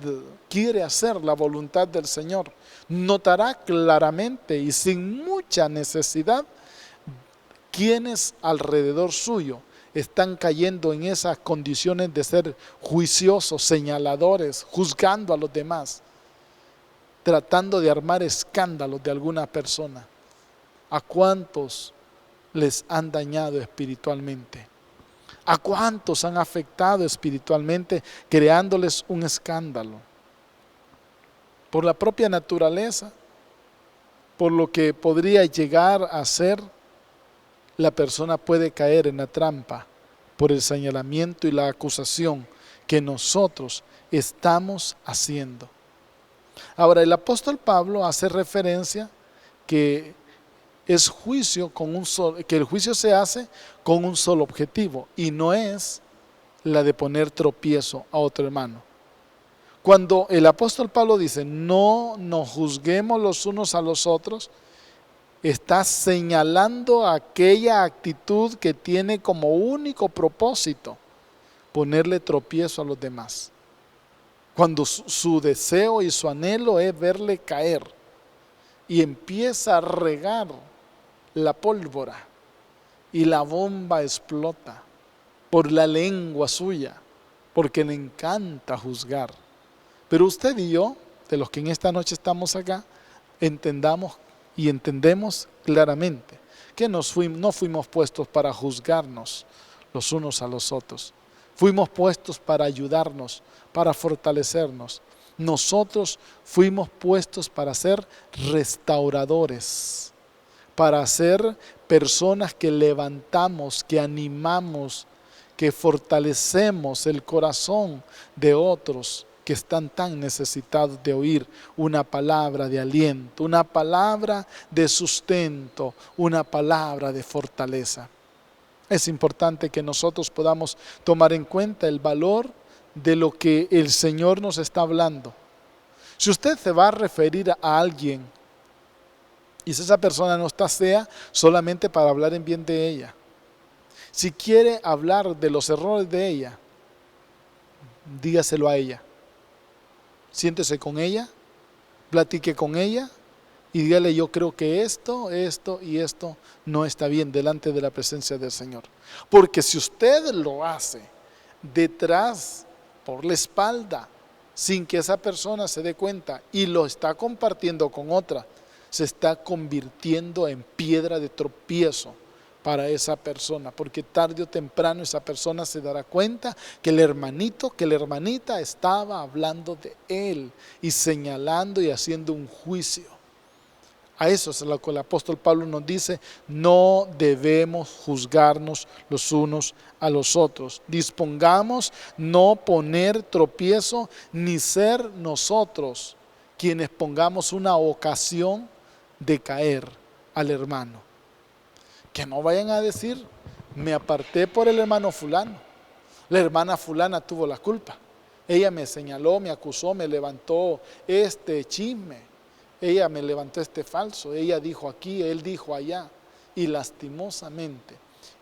quiere hacer la voluntad del Señor, notará claramente y sin mucha necesidad quienes alrededor suyo están cayendo en esas condiciones de ser juiciosos, señaladores, juzgando a los demás, tratando de armar escándalos de alguna persona. ¿A cuántos les han dañado espiritualmente? ¿A cuántos han afectado espiritualmente creándoles un escándalo? Por la propia naturaleza, por lo que podría llegar a ser, la persona puede caer en la trampa por el señalamiento y la acusación que nosotros estamos haciendo. Ahora, el apóstol Pablo hace referencia que es juicio que el juicio se hace con un solo objetivo y no es la de poner tropiezo a otro hermano. Cuando el apóstol Pablo dice no nos juzguemos los unos a los otros, está señalando aquella actitud que tiene como único propósito ponerle tropiezo a los demás. Cuando su deseo y su anhelo es verle caer y empieza a regar la pólvora y la bomba explota por la lengua suya, porque le encanta juzgar. Pero usted y yo, de los que en esta noche estamos acá, entendamos y entendemos claramente que no fuimos puestos para juzgarnos los unos a los otros. Fuimos puestos para ayudarnos, para fortalecernos. Nosotros fuimos puestos para ser restauradores, para ser personas que levantamos, que animamos, que fortalecemos el corazón de otros que están tan necesitados de oír una palabra de aliento, una palabra de sustento, una palabra de fortaleza. Es importante que nosotros podamos tomar en cuenta el valor de lo que el Señor nos está hablando. Si usted se va a referir a alguien y si esa persona no está, sea solamente para hablar en bien de ella. Si quiere hablar de los errores de ella, dígaselo a ella. Siéntese con ella, platique con ella y dígale: yo creo que esto y esto no está bien delante de la presencia del Señor. Porque si usted lo hace detrás, por la espalda, sin que esa persona se dé cuenta y lo está compartiendo con otra, se está convirtiendo en piedra de tropiezo para esa persona, porque tarde o temprano esa persona se dará cuenta que el hermanito, que la hermanita estaba hablando de él y señalando y haciendo un juicio. A eso es lo que el apóstol Pablo nos dice: no debemos juzgarnos los unos a los otros. Dispongamos no poner tropiezo ni ser nosotros quienes pongamos una ocasión de caer al hermano. Que no vayan a decir: me aparté por el hermano fulano, la hermana fulana tuvo la culpa, ella me señaló, me acusó, me levantó este chisme, ella me levantó este falso, ella dijo aquí, él dijo allá. Y lastimosamente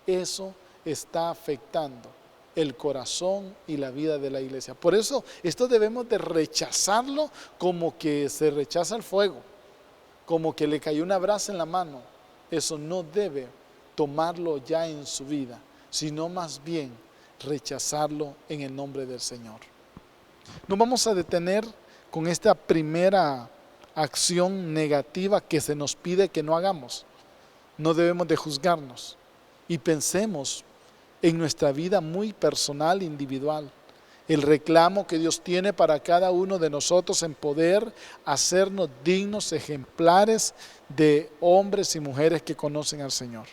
eso está afectando el corazón y la vida de la iglesia. Por eso esto debemos de rechazarlo como que se rechaza el fuego, como que le cayó una brasa en la mano. Eso no debe tomarlo ya en su vida, sino más bien rechazarlo en el nombre del Señor. Nos vamos a detener con esta primera acción negativa que se nos pide que no hagamos. No debemos de juzgarnos y pensemos en nuestra vida muy personal, individual. El reclamo que Dios tiene para cada uno de nosotros en poder hacernos dignos ejemplares de hombres y mujeres que conocen al Señor.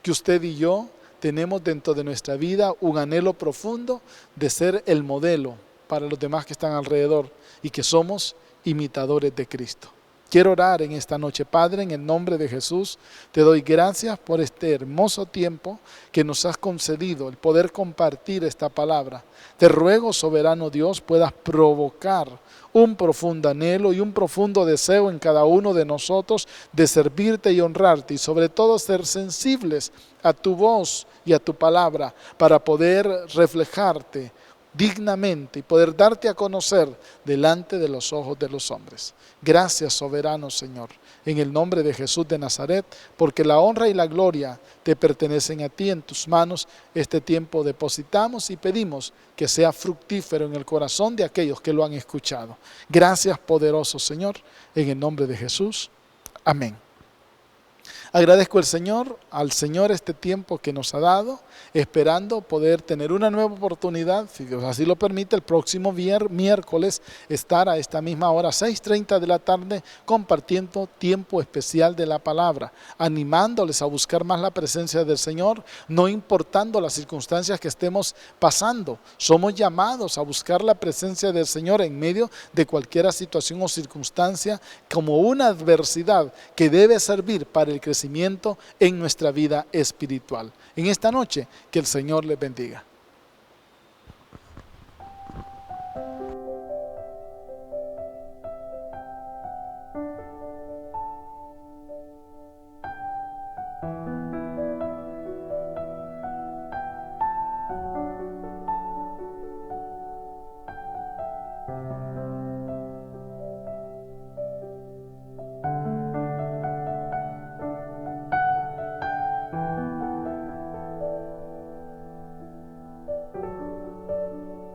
Que usted y yo tenemos dentro de nuestra vida un anhelo profundo de ser el modelo para los demás que están alrededor y que somos imitadores de Cristo. Quiero orar en esta noche, Padre, en el nombre de Jesús. Te doy gracias por este hermoso tiempo que nos has concedido, el poder compartir esta palabra. Te ruego, soberano Dios, puedas provocar un profundo anhelo y un profundo deseo en cada uno de nosotros de servirte y honrarte, y sobre todo ser sensibles a tu voz y a tu palabra para poder reflejarte dignamente y poder darte a conocer delante de los ojos de los hombres. Gracias, soberano Señor, en el nombre de Jesús de Nazaret, porque la honra y la gloria te pertenecen a ti. En tus manos este tiempo depositamos y pedimos que sea fructífero en el corazón de aquellos que lo han escuchado. Gracias, poderoso Señor, en el nombre de Jesús. Amén. Agradezco al Señor este tiempo que nos ha dado, esperando poder tener una nueva oportunidad, si Dios así lo permite, el próximo miércoles estar a esta misma hora, 6:30 de la tarde, compartiendo tiempo especial de la palabra, animándoles a buscar más la presencia del Señor, no importando las circunstancias que estemos pasando. Somos llamados a buscar la presencia del Señor en medio de cualquier situación o circunstancia como una adversidad que debe servir para el crecimiento en nuestra vida espiritual. En esta noche, que el Señor les bendiga.